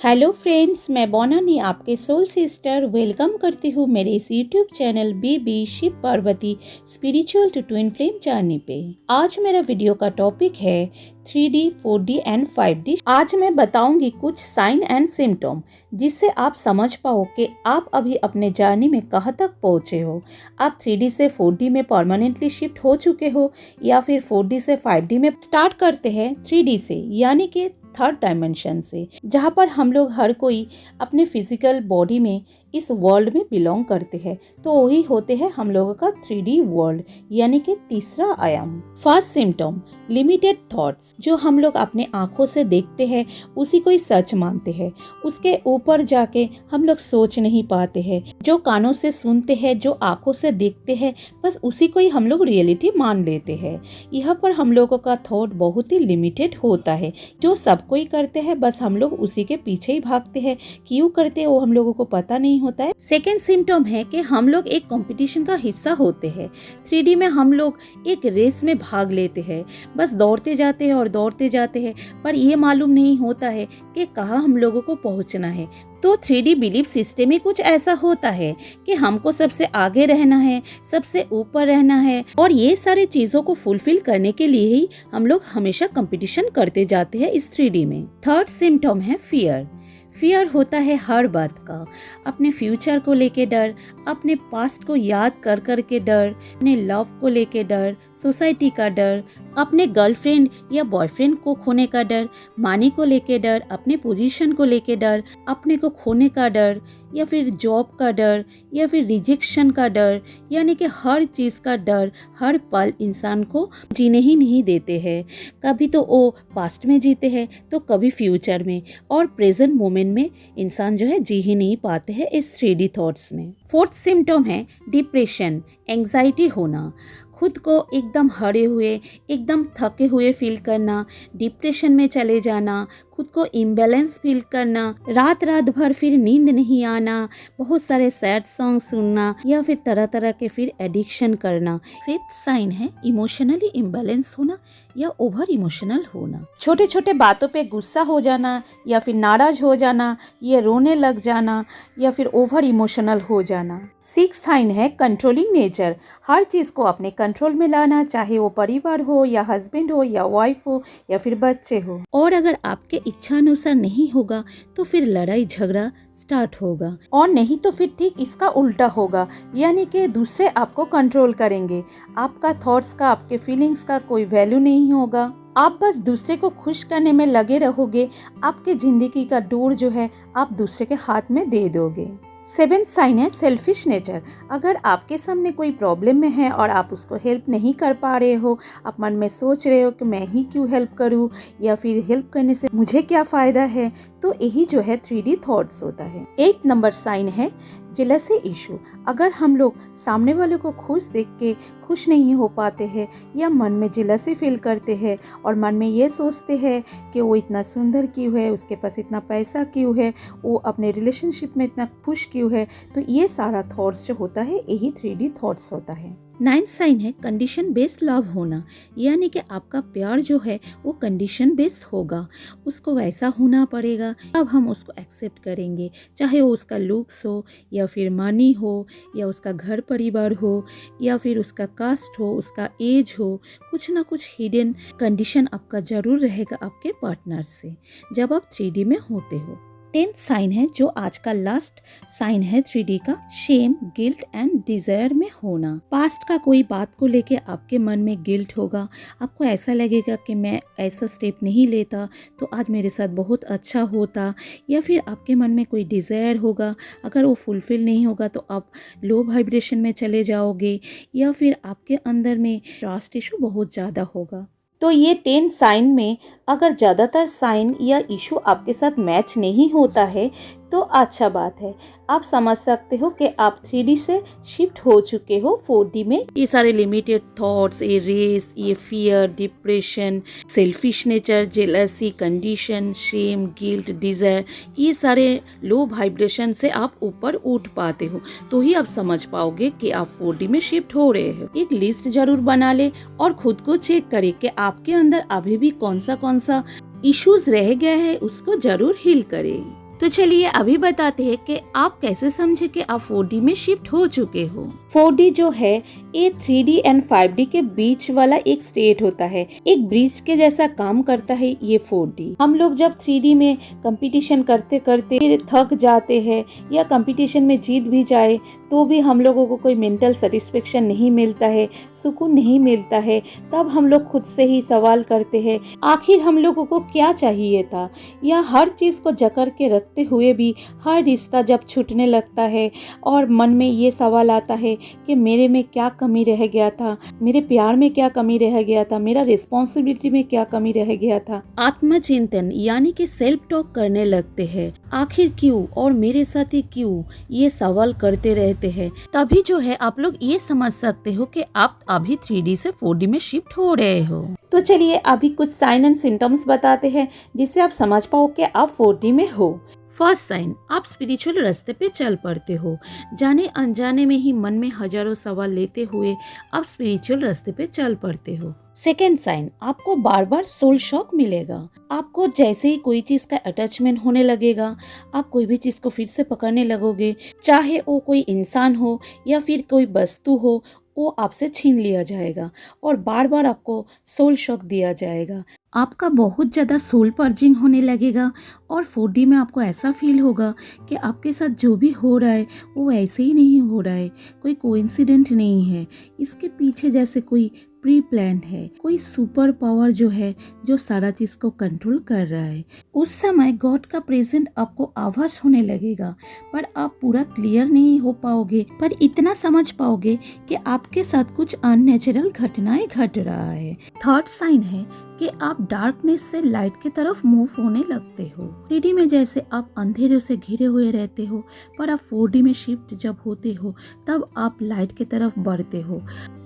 Hello friends, मैं बोनानी आपके soul sister welcome करती हूँ मेरे इस यूट्यूब चैनल बीबी Shiv Parvati spiritual to twin flame journey पे। आज मेरा वीडियो का टॉपिक है 3D, 4D एंड 5D। आज मैं बताऊंगी कुछ साइन एंड सिम्टम जिससे आप समझ पाओ कि आप अभी अपने जर्नी में कहाँ तक पहुँचे हो। आप 3D से 4D में परमानेंटली शिफ्ट हो चुके हो या फिर 4D से 5D में। स्टार्ट करते हैं 3D से, यानी कि थर्ड डायमेंशन से, जहाँ पर हम लोग हर कोई अपने फिजिकल बॉडी में इस वर्ल्ड में बिलोंग करते हैं। तो वही होते हैं हम लोगों का 3D वर्ल्ड, यानी कि तीसरा आयाम। First symptom, limited thoughts. जो हम लोग अपने आंखों से देखते हैं उसी को ही सच मानते हैं। उसके ऊपर जाके हम लोग सोच नहीं पाते हैं। जो कानों से सुनते हैं, जो आंखों से देखते हैं, बस उसी को ही हम लोग रियलिटी मान लेते हैं। यहाँ पर हम लोगों का थॉट बहुत ही लिमिटेड होता है। जो सब कोई करते हैं बस हम लोग उसी के पीछे ही भागते हैं। क्यों करते हैं वो हम लोगों को पता नहीं होता है। सेकेंड सिम्टम है कि हम लोग एक कंपटीशन का हिस्सा होते हैं। 3D में हम लोग एक रेस में भाग लेते हैं, बस दौड़ते जाते हैं और दौड़ते जाते हैं, पर ये मालूम नहीं होता है कि कहाँ हम लोगों को पहुँचना है। तो 3D बिलीफ सिस्टम में कुछ ऐसा होता है कि हमको सबसे आगे रहना है, सबसे ऊपर रहना है, और ये सारी चीजों को फुलफिल करने के लिए ही हम लोग हमेशा कंपटीशन करते जाते हैं इस 3D में। थर्ड सिम्टम है फियर। फियर होता है हर बात का, अपने फ्यूचर को लेके डर, अपने पास्ट को याद कर कर के डर, अपने लव को लेके डर, सोसाइटी का डर, अपने गर्लफ्रेंड या बॉयफ्रेंड को खोने का डर, मनी को लेके डर, अपने पोजीशन को लेके डर, अपने को खोने का डर, या फिर जॉब का डर, या फिर रिजेक्शन का डर। यानी कि हर चीज़ का डर हर पल इंसान को जीने ही नहीं देते हैं। कभी तो वो पास्ट में जीते हैं तो कभी फ्यूचर में, और प्रेजेंट मोमेंट में इंसान जो है जी ही नहीं पाते हैं इस 3D थॉट्स में। फोर्थ सिम्टम है डिप्रेशन, एंग्जाइटी होना, खुद को एकदम हारे हुए, एकदम थके हुए फील करना, डिप्रेशन में चले जाना, खुद को इम्बैलेंस फील करना, रात रात भर फिर नींद नहीं आना, बहुत सारे सैड सॉन्ग सुनना, या फिर तरह तरह के फिर एडिक्शन करना। फिफ्थ साइन है इमोशनली इम्बैलेंस होना या ओवर इमोशनल होना। छोटे छोटे बातों पे गुस्सा हो जाना, या फिर नाराज हो जाना, या रोने लग जाना, या फिर ओवर इमोशनल हो जाना। सिक्स्थ साइन है कंट्रोलिंग नेचर, हर चीज़ को अपने कंट्रोल में लाना, चाहे वो परिवार हो या हस्बैंड हो या वाइफ हो या फिर बच्चे हो। और अगर आपके इच्छा अनुसार नहीं होगा तो फिर लड़ाई झगड़ा स्टार्ट होगा, और नहीं तो फिर ठीक इसका उल्टा होगा, यानी कि दूसरे आपको कंट्रोल करेंगे। आपका थॉट्स का, आपके फीलिंग्स का कोई वैल्यू नहीं होगा। आप बस दूसरे को खुश करने में लगे रहोगे। आपके जिंदगी का डोर जो है आप दूसरे के हाथ में दे दोगे। सेवेंथ साइन है सेल्फिश नेचर। अगर आपके सामने कोई प्रॉब्लम में है और आप उसको हेल्प नहीं कर पा रहे हो, आप मन में सोच रहे हो कि मैं ही क्यों हेल्प करूं, या फिर हेल्प करने से मुझे क्या फ़ायदा है, तो यही जो है 3D थॉट्स होता है। 8 नंबर साइन है जेलसी इशू। अगर हम लोग सामने वाले को खुश देख के खुश नहीं हो पाते हैं, या मन में जेलसी फील करते हैं और मन में ये सोचते हैं कि वो इतना सुंदर क्यों है, उसके पास इतना पैसा क्यों है, वो अपने रिलेशनशिप में इतना खुश क्यों है, तो ये सारा थॉट्स जो होता है यही 3D थॉट्स होता है। 9th साइन है कंडीशन बेस्ड लव होना, यानी कि आपका प्यार जो है वो कंडीशन बेस्ड होगा। उसको वैसा होना पड़ेगा तब हम उसको एक्सेप्ट करेंगे, चाहे वो उसका लुक्स हो, या फिर मनी हो, या उसका घर परिवार हो, या फिर उसका कास्ट हो, उसका एज हो। कुछ ना कुछ हिडन कंडीशन आपका जरूर रहेगा आपके पार्टनर से जब आप 3D में होते हो। 10th साइन है जो आज का लास्ट साइन है 3D का, शेम, गिल्ट एंड डिजायर में होना। पास्ट का कोई बात को लेके आपके मन में गिल्ट होगा, आपको ऐसा लगेगा कि मैं ऐसा स्टेप नहीं लेता तो आज मेरे साथ बहुत अच्छा होता, या फिर आपके मन में कोई डिजायर होगा, अगर वो फुलफिल नहीं होगा तो आप लो वाइब्रेशन में चले जाओगे, या फिर आपके अंदर में ट्रस्ट इशू बहुत ज़्यादा होगा। तो ये 10 साइन में अगर ज़्यादातर साइन या इशू आपके साथ मैच नहीं होता है तो अच्छा बात है। आप समझ सकते हो कि आप 3D से शिफ्ट हो चुके हो 4D में। ये सारे लिमिटेड थॉट्स, ये रेस, ये fear, depression, selfish nature, jealousy, condition, shame, guilt, desire, ये सारे लो वाइब्रेशन से आप ऊपर उठ पाते हो, तो ही आप समझ पाओगे कि आप 4D में शिफ्ट हो रहे हो। एक लिस्ट जरूर बना ले और खुद को चेक करे कि आपके अंदर अभी भी कौन सा इश्यूज रह गया है, उसको जरूर हील करें। तो चलिए अभी बताते हैं कि आप कैसे समझे कि आप 4D में शिफ्ट हो चुके हो। 4D जो है ये 3D एंड 5D के बीच वाला एक स्टेट होता है, एक ब्रिज के जैसा काम करता है ये 4D। हम लोग जब 3D में कंपटीशन करते करते थक जाते हैं या कंपटीशन में जीत भी जाए तो भी हम लोगों को कोई मेंटल सेटिस्फेक्शन नहीं मिलता है, सुकून नहीं मिलता है, तब हम लोग खुद से ही सवाल करते हैं आखिर हम लोगों को क्या चाहिए था। या हर चीज को जकड़ के रखते हुए भी हर रिश्ता जब छूटने लगता है और मन में ये सवाल आता है कि मेरे में क्या कमी रह गया था, मेरे प्यार में क्या कमी रह गया था, मेरा रिस्पॉन्सिबिलिटी में क्या कमी रह गया था। आत्मचिंतन यानी कि सेल्फ टॉक करने लगते हैं, आखिर क्यों और मेरे साथ ही क्यों, ये सवाल करते रहते हैं। तभी जो है आप लोग ये समझ सकते हो कि आप अभी 3D से 4D में शिफ्ट हो रहे हो। तो चलिए अभी कुछ साइन एंड सिम्टम्स बताते हैं जिससे आप समझ पाओ कि आप 4D में हो। फर्स्ट साइन, आप स्पिरिचुअल रास्ते पे चल पड़ते हो। जाने अनजाने में ही मन में हजारों सवाल लेते हुए आप स्पिरिचुअल रास्ते पे चल पड़ते हो। सेकेंड साइन, आपको बार बार सोल शॉक मिलेगा। आपको जैसे ही कोई चीज का अटैचमेंट होने लगेगा, आप कोई भी चीज को फिर से पकड़ने लगोगे, चाहे वो कोई इंसान हो या फिर कोई वस्तु हो, वो आपसे छीन लिया जाएगा और बार बार आपको सोल शॉक दिया जाएगा। आपका बहुत ज़्यादा सोल पर्जिंग होने लगेगा और 4D में आपको ऐसा फील होगा कि आपके साथ जो भी हो रहा है वो ऐसे ही नहीं हो रहा है, कोई कोइंसिडेंट नहीं है, इसके पीछे जैसे कोई प्री प्लान है, कोई सुपर पावर जो है जो सारा चीज को कंट्रोल कर रहा है। उस समय गॉड का प्रेजेंट आपको आभास होने लगेगा, पर आप पूरा क्लियर नहीं हो पाओगे, पर इतना समझ पाओगे कि आपके साथ कुछ अननेचुरल घटनाएं घट रहा है। थर्ड साइन है कि आप डार्कनेस से लाइट की तरफ मूव होने लगते हो। 3D में जैसे आप अंधेरे से घिरे हुए रहते हो, पर आप 4D में शिफ्ट जब होते हो तब आप लाइट की तरफ बढ़ते हो।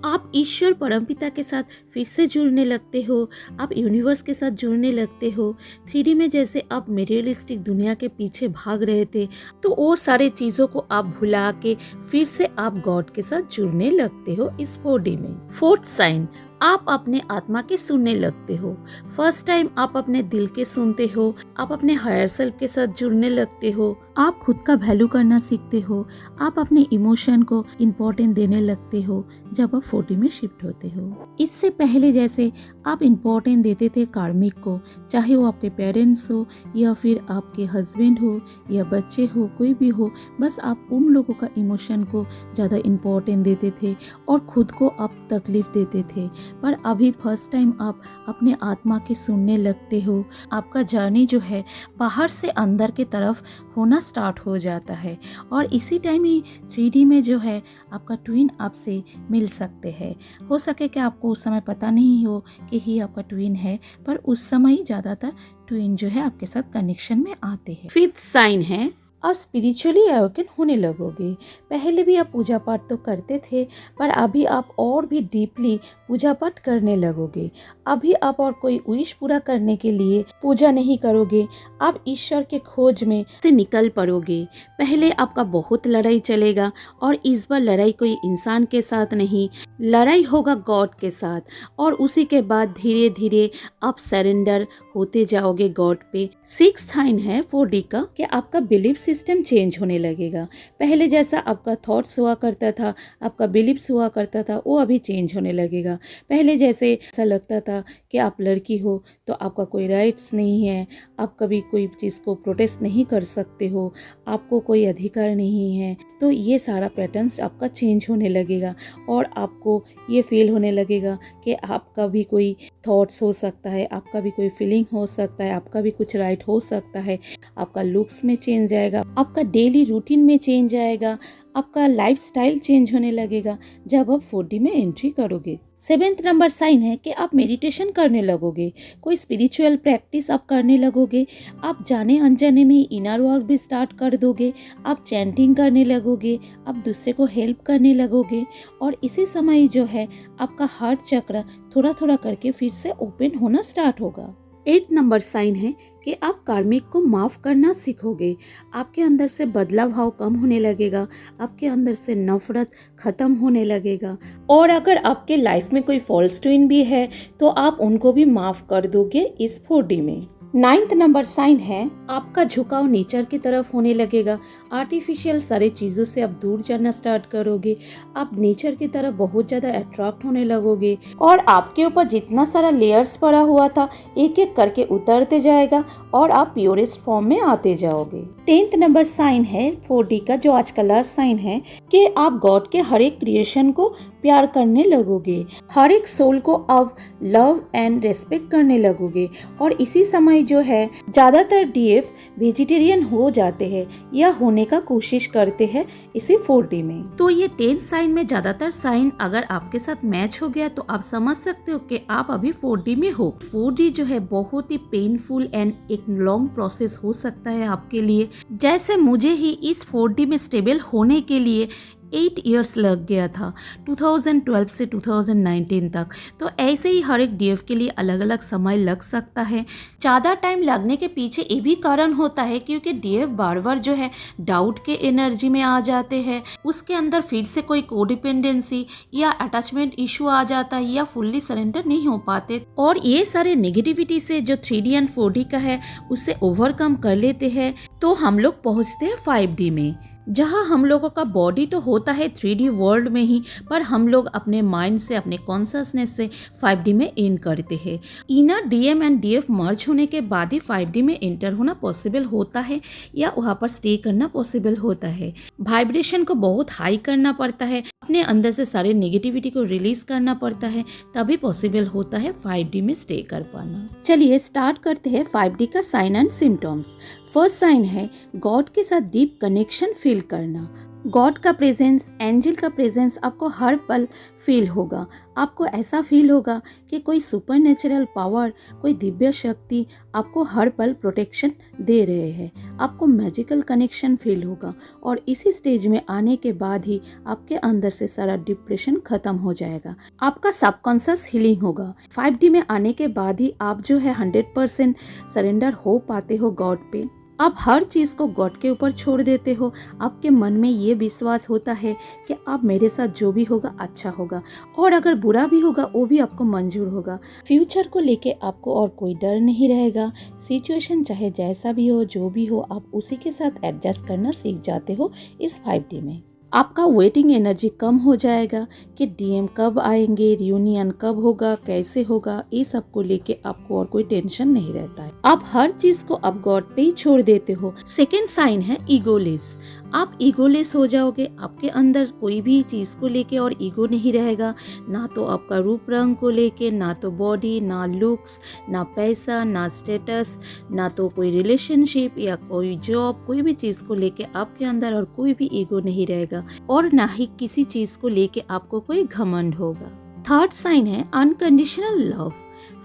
आप ईश्वर परमपिता के साथ फिर से जुड़ने लगते हो, आप यूनिवर्स के साथ जुड़ने लगते हो। 3D में जैसे आप मटेरियलिस्टिक दुनिया के पीछे भाग रहे थे, तो वो सारे चीजों को आप भुला के फिर से आप गॉड के साथ जुड़ने लगते हो इस 4D में। फोर्थ साइन, आप अपने आत्मा के सुनने लगते हो। फर्स्ट टाइम आप अपने दिल के सुनते हो, आप अपने हायर सेल्फ के साथ जुड़ने लगते हो, आप खुद का वैल्यू करना सीखते हो, आप अपने इमोशन को इम्पोर्टेंट देने लगते हो जब आप 4D में शिफ्ट होते हो। इससे पहले जैसे आप इम्पोर्टेंट देते थे कार्मिक को, चाहे वो आपके पेरेंट्स हो या फिर आपके हस्बैंड हो या बच्चे हो, कोई भी हो, बस आप उन लोगों का इमोशन को ज़्यादा इम्पोर्टेंट देते थे और खुद को आप तकलीफ देते थे। पर अभी फर्स्ट टाइम आप अपने आत्मा के सुनने लगते हो, आपका जर्नी जो है बाहर से अंदर की तरफ होना स्टार्ट हो जाता है और इसी टाइम ही 3D में जो है आपका ट्विन आपसे मिल सकते हैं। हो सके कि आपको उस समय पता नहीं हो कि ही आपका ट्विन है, पर उस समय ही ज़्यादातर ट्विन जो है आपके साथ कनेक्शन में आते हैं। फिफ्थ साइन है, आप स्पिरिचुअली अवेकन होने लगोगे। पहले भी आप पूजा पाठ तो करते थे, पर अभी आप और भी डीपली पूजा पाठ करने लगोगे। अभी आप और कोई विश पूरा करने के लिए पूजा नहीं करोगे, आप ईश्वर के खोज में से निकल पड़ोगे। पहले आपका बहुत लड़ाई चलेगा और इस बार लड़ाई कोई इंसान के साथ नहीं, लड़ाई होगा गॉड के साथ, और उसी के बाद धीरे धीरे आप सरेंडर होते जाओगे गॉड पे। सिक्स्थ साइन है 4D का कि आपका बिलीफ सिस्टम चेंज होने लगेगा। पहले जैसा आपका थॉट्स हुआ करता था, आपका बिलीफ्स हुआ करता था, वो अभी चेंज होने लगेगा। पहले जैसे ऐसा लगता था कि आप लड़की हो तो आपका कोई राइट्स नहीं है, आप कभी कोई चीज़ को प्रोटेस्ट नहीं कर सकते हो, आपको कोई अधिकार नहीं है, तो ये सारा पैटर्न्स आपका चेंज होने लगेगा और आपको ये फील होने लगेगा कि आपका भी कोई थॉट्स हो सकता है, आपका भी कोई फीलिंग हो सकता है, आपका भी कुछ राइट हो सकता है। आपका लुक्स में चेंज आएगा, आपका डेली रूटीन में चेंज आएगा, आपका लाइफस्टाइल चेंज होने लगेगा जब आप 4D में एंट्री करोगे। 7th नंबर साइन है कि आप मेडिटेशन करने लगोगे, कोई स्पिरिचुअल प्रैक्टिस आप करने लगोगे, आप जाने अनजाने में इनर वर्क भी स्टार्ट कर दोगे, आप चैंटिंग करने लगोगे, आप दूसरे को हेल्प करने लगोगे और इसी समय जो है आपका हार्ट चक्र थोड़ा थोड़ा करके फिर से ओपन होना स्टार्ट होगा। 8 नंबर साइन है कि आप कार्मिक को माफ़ करना सीखोगे, आपके अंदर से बदला भाव कम होने लगेगा, आपके अंदर से नफरत ख़त्म होने लगेगा और अगर आपके लाइफ में कोई फॉल्स ट्विन भी है तो आप उनको भी माफ़ कर दोगे इस 4D में। 9th नंबर साइन है आपका झुकाव नेचर की तरफ होने लगेगा। आर्टिफिशियल सारी चीज़ों से आप दूर जाना स्टार्ट करोगे। आप नेचर की तरफ बहुत ज़्यादा अट्रैक्ट होने लगोगे और आपके ऊपर जितना सारा लेयर्स पड़ा हुआ था एक एक करके उतरते जाएगा और आप प्योरेस्ट फॉर्म में आते जाओगे। 10th नंबर साइन है 4D का, जो आज का लास्ट साइन है, कि आप गॉड के हर एक क्रिएशन को प्यार करने लगोगे, हर एक सोल को आप लव एंड रेस्पेक्ट करने लगोगे। और इसी समय जो है ज़्यादातर डीएफ वेजिटेरियन हो जाते हैं या होने का कोशिश करते हैं इसी 4D में। तो ये 10 साइन में ज़्यादातर साइन अगर आपके साथ मैच हो गया तो आप समझ सकते हो कि आप अभी 4D में हो। 4D जो है बहुत ही पेनफुल एंड एक लॉन्ग प्रोसेस हो सकता है आपके लिए, जैसे मुझे ही इस 4D में स्टेबल होने के लिए 8 इयर्स लग गया था, 2012 से 2019 तक। तो ऐसे ही हर एक डीएफ के लिए अलग अलग समय लग सकता है। ज़्यादा टाइम लगने के पीछे ये भी कारण होता है क्योंकि डीएफ बार बार जो है डाउट के एनर्जी में आ जाते हैं, उसके अंदर फिर से कोई कोडिपेंडेंसी या अटैचमेंट इशू आ जाता है या फुल्ली सरेंडर नहीं हो पाते। और ये सारे नेगेटिविटी से जो 3D एंड 4D का है उससे ओवरकम कर लेते हैं तो हम लोग पहुँचते हैं 5D में, जहाँ हम लोगों का बॉडी तो होता है 3D वर्ल्ड में ही, पर हम लोग अपने माइंड से, अपने कॉन्शसनेस से 5D में इन करते हैं। इनर डीएम एंड डीएफ मर्ज होने के बाद ही 5D में एंटर होना पॉसिबल होता है या वहाँ पर स्टे करना पॉसिबल होता है। वाइब्रेशन को बहुत हाई करना पड़ता है, अपने अंदर से सारे नेगेटिविटी को रिलीज करना पड़ता है, तभी पॉसिबल होता है 5D में स्टे कर पाना। चलिए स्टार्ट करते हैं 5D का sign and symptoms. First sign है गॉड के साथ डीप कनेक्शन फील करना। गॉड का प्रेजेंस, एंजल का प्रेजेंस आपको हर पल फील होगा। आपको ऐसा फील होगा कि कोई सुपर नेचुरल पावर, कोई दिव्य शक्ति आपको हर पल प्रोटेक्शन दे रहे हैं। आपको मैजिकल कनेक्शन फील होगा और इसी स्टेज में आने के बाद ही आपके अंदर से सारा डिप्रेशन खत्म हो जाएगा। आपका सबकॉन्शियस हीलिंग होगा। 5D में आने के बाद ही आप जो है 100% सरेंडर हो पाते हो गॉड पे। आप हर चीज़ को गॉड के ऊपर छोड़ देते हो। आपके मन में ये विश्वास होता है कि आप मेरे साथ जो भी होगा अच्छा होगा और अगर बुरा भी होगा वो भी आपको मंजूर होगा। फ्यूचर को लेके आपको और कोई डर नहीं रहेगा। सिचुएशन चाहे जैसा भी हो, जो भी हो, आप उसी के साथ एडजस्ट करना सीख जाते हो इस 5D में। आपका वेटिंग एनर्जी कम हो जाएगा कि डीएम कब आएंगे, रियूनियन कब होगा, कैसे होगा, ये सब को लेके आपको और कोई टेंशन नहीं रहता है। आप हर चीज को अब गॉड पे ही छोड़ देते हो। सेकेंड साइन है ईगोलेस। आप ईगोलेस हो जाओगे। आपके अंदर कोई भी चीज को लेके और ईगो नहीं रहेगा, ना तो आपका रूप रंग को लेके, ना तो बॉडी, ना लुक्स, ना पैसा, ना स्टेटस, ना तो कोई रिलेशनशिप या कोई जॉब, कोई भी चीज को लेके आपके अंदर और कोई भी ईगो नहीं रहेगा और ना ही किसी चीज को लेके आपको कोई घमंड होगा। थर्ड साइन है अनकंडीशनल लव।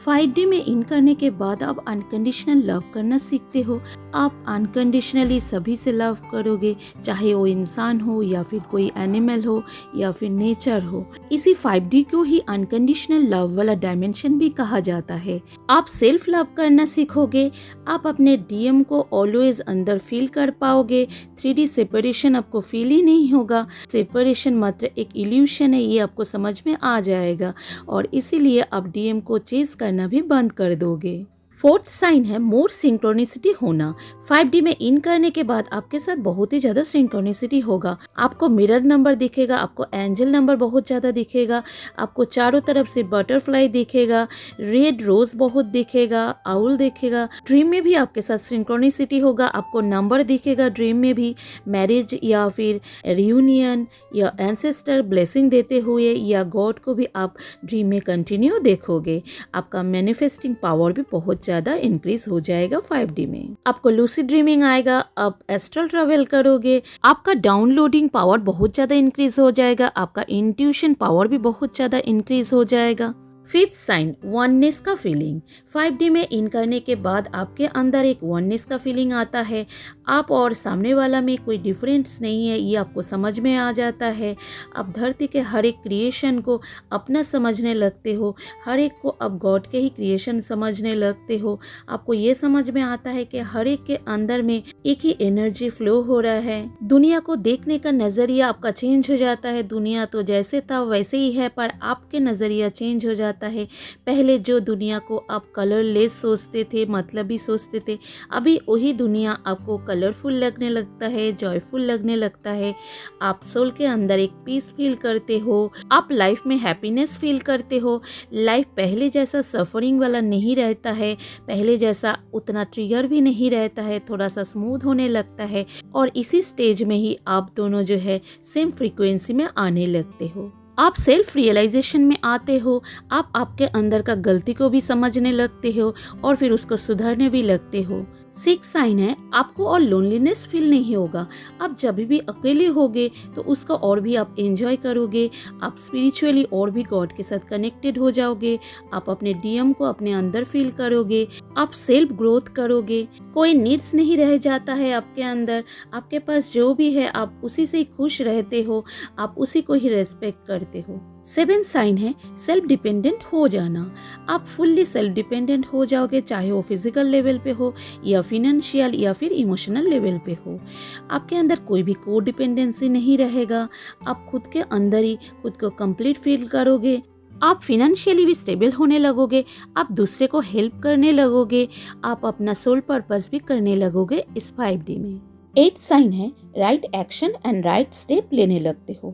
5D में इन करने के बाद आप अनकंडीशनल लव करना सीखते हो। आप अनकंडीशनली सभी से लव करोगे, चाहे वो इंसान हो या फिर कोई एनिमल हो या फिर नेचर हो। इसी 5D को ही अनकंडीशनल लव वाला डायमेंशन भी कहा जाता है। आप सेल्फ लव करना सीखोगे। आप अपने डीएम को ऑलवेज अंदर फील कर पाओगे। 3D सेपरेशन आपको फील ही नहीं होगा। सेपरेशन मात्र एक इल्यूशन है, ये आपको समझ में आ जाएगा और इसीलिए आप डीएम को चेज करना भी बंद कर दोगे। फोर्थ साइन है मोर सिंक्रोनिसिटी होना। 5D में इन करने के बाद आपके साथ बहुत ही ज्यादा सिंक्रोनिसिटी होगा। आपको मिरर नंबर दिखेगा, आपको एंजल नंबर बहुत ज्यादा दिखेगा, आपको चारों तरफ से बटरफ्लाई दिखेगा, रेड रोज बहुत दिखेगा, आउल दिखेगा। ड्रीम में भी आपके साथ सिंक्रोनिसिटी होगा, आपको नंबर दिखेगा ड्रीम में भी। मैरिज या फिर रियूनियन या एंसेस्टर ब्लेसिंग देते हुए या गॉड को भी आप ड्रीम में कंटिन्यू देखोगे। आपका मैनिफेस्टिंग पावर भी बहुत ज्यादा इंक्रीज हो जाएगा 5D में। आपको लूसिड ड्रीमिंग आएगा, आप एस्ट्रल ट्रैवल करोगे, आपका डाउनलोडिंग पावर बहुत ज्यादा इंक्रीज हो जाएगा, आपका इंट्यूशन पावर भी बहुत ज्यादा इंक्रीज हो जाएगा। फिफ्थ साइन वननेस का फीलिंग। 5D में इन करने के बाद आपके अंदर एक वननेस का फीलिंग आता है। आप और सामने वाला में कोई डिफरेंस नहीं है, ये आपको समझ में आ जाता है। आप धरती के हर एक क्रिएशन को अपना समझने लगते हो, हर एक को अब गॉड के ही क्रिएशन समझने लगते हो। आपको ये समझ में आता है कि हर एक के अंदर में एक ही एनर्जी फ्लो हो रहा है। दुनिया को देखने का नजरिया आपका चेंज हो जाता है। दुनिया तो जैसे था वैसे ही है, पर आपके नजरिया चेंज हो जाता जाता है। पहले जो दुनिया को आप कलरलेस सोचते थे, मतलबी सोचते थे, अभी वही दुनिया आपको कलरफुल लगने लगता है, जॉयफुल लगने लगता है। आप सोल के अंदर एक पीस फील करते हो, आप लाइफ में हैप्पीनेस फील करते हो। लाइफ पहले जैसा सफरिंग वाला नहीं रहता है, पहले जैसा उतना ट्रिगर भी नहीं रहता है, थोड़ा सा स्मूथ होने लगता है। और इसी स्टेज में ही आप दोनों जो है सेम फ्रीक्वेंसी में आने लगते हो। आप सेल्फ रियलाइजेशन में आते हो, आप आपके अंदर का गलती को भी समझने लगते हो और फिर उसको सुधारने भी लगते हो। 6 साइन है, आपको और लोनलीनेस फील नहीं होगा। आप जब भी अकेले होगे तो उसको और भी आप एंजॉय करोगे, आप स्पिरिचुअली और भी गॉड के साथ कनेक्टेड हो जाओगे, आप अपने डीएम को अपने अंदर फील करोगे, आप सेल्फ ग्रोथ करोगे, कोई नीड्स नहीं रह जाता है आपके अंदर, आपके पास जो भी है आप उसी से ही खुश रहते हो, आप उसी को ही रेस्पेक्ट करते हो। 7 साइन है सेल्फ डिपेंडेंट हो जाना। आप फुल्ली सेल्फ डिपेंडेंट हो जाओगे, चाहे वो फिजिकल लेवल पे हो या फिनेंशियल या फिर इमोशनल लेवल पे हो। आपके अंदर कोई भी को डिपेंडेंसी नहीं रहेगा, आप खुद के अंदर ही खुद को कंप्लीट फील करोगे। आप फिनेंशियली भी स्टेबल होने लगोगे, आप दूसरे को हेल्प करने लगोगे, आप अपना सोल पर्पस भी करने लगोगे इस 5D में। 8 साइन है right action and right step लेने लगते हो।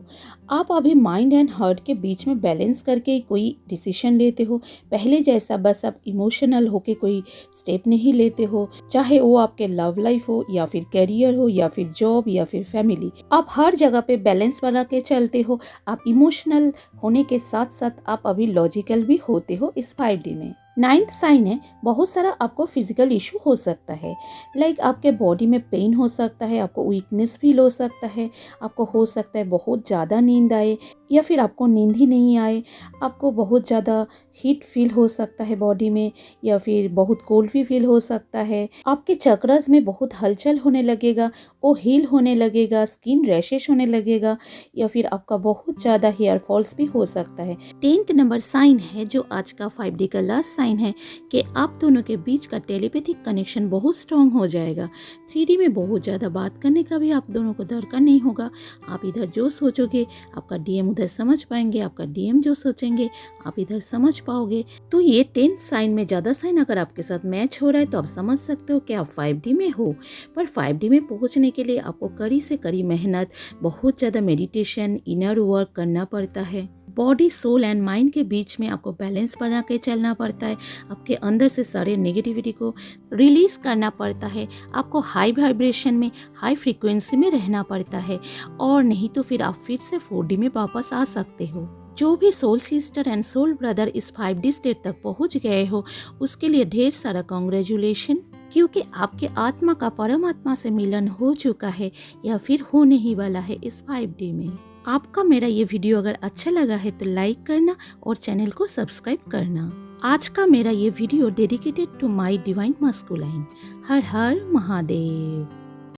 आप अभी माइंड एंड हार्ट के बीच में बैलेंस करके कोई डिसीजन लेते हो। पहले जैसा बस आप इमोशनल होके कोई स्टेप नहीं लेते हो, चाहे वो आपके लव लाइफ हो या फिर करियर हो या फिर जॉब या फिर फैमिली। आप हर जगह पे बैलेंस बना के चलते हो। आप इमोशनल होने के साथ साथ आप अभी लॉजिकल भी होते हो इस 5D में। 9th साइन है बहुत सारा आपको फिजिकल इशू हो सकता है, लाइक आपके बॉडी में पेन हो सकता है, आपको वीकनेस फील हो सकता है, आपको हो सकता है बहुत ज़्यादा नींद आए या फिर आपको नींद ही नहीं आए, आपको बहुत ज़्यादा हीट फील हो सकता है बॉडी में या फिर बहुत कोल्ड भी फील हो सकता है। आपके चक्रस में बहुत हलचल होने लगेगा, वो हील होने लगेगा, स्किन रैशेस होने लगेगा या फिर आपका बहुत ज़्यादा हेयर फॉल्स भी हो सकता है। 10th नंबर साइन है जो आज का 5D का लास्ट साइन है कि आप दोनों के बीच का टेलीपैथिक कनेक्शन बहुत स्ट्रॉन्ग हो जाएगा। 3D में बहुत ज़्यादा बात करने का भी आप दोनों को दरकार नहीं होगा। आप इधर जो सोचोगे आपका डीएम उधर समझ पाएंगे, आपका डीएम जो सोचेंगे आप इधर समझ पाओगे। तो ये 10th साइन में ज़्यादा साइन अगर आपके साथ मैच हो रहा है तो आप समझ सकते हो कि आप 5D में हो। पर 5D में पहुँचने के लिए आपको कड़ी से कड़ी मेहनत, बहुत ज़्यादा मेडिटेशन, इनर वर्क करना पड़ता है। बॉडी, सोल एंड माइंड के बीच में आपको बैलेंस बना के चलना पड़ता है। आपके अंदर से सारे नेगेटिविटी को रिलीज करना पड़ता है। आपको हाई वाइब्रेशन में, हाई फ्रीक्वेंसी में रहना पड़ता है और नहीं तो फिर आप फिर से 4D में वापस आ सकते हो। जो भी soul sister and soul brother इस 5D स्टेट तक पहुंच गए हो उसके लिए ढेर सारा कॉन्ग्रेचुलेशन, क्योंकि आपके आत्मा का परमात्मा से मिलन हो चुका है या फिर होने ही वाला है इस 5D में। आपका मेरा ये वीडियो अगर अच्छा लगा है तो लाइक करना और चैनल को सब्सक्राइब करना। आज का मेरा ये video dedicated to my divine masculine. हर हर महादेव।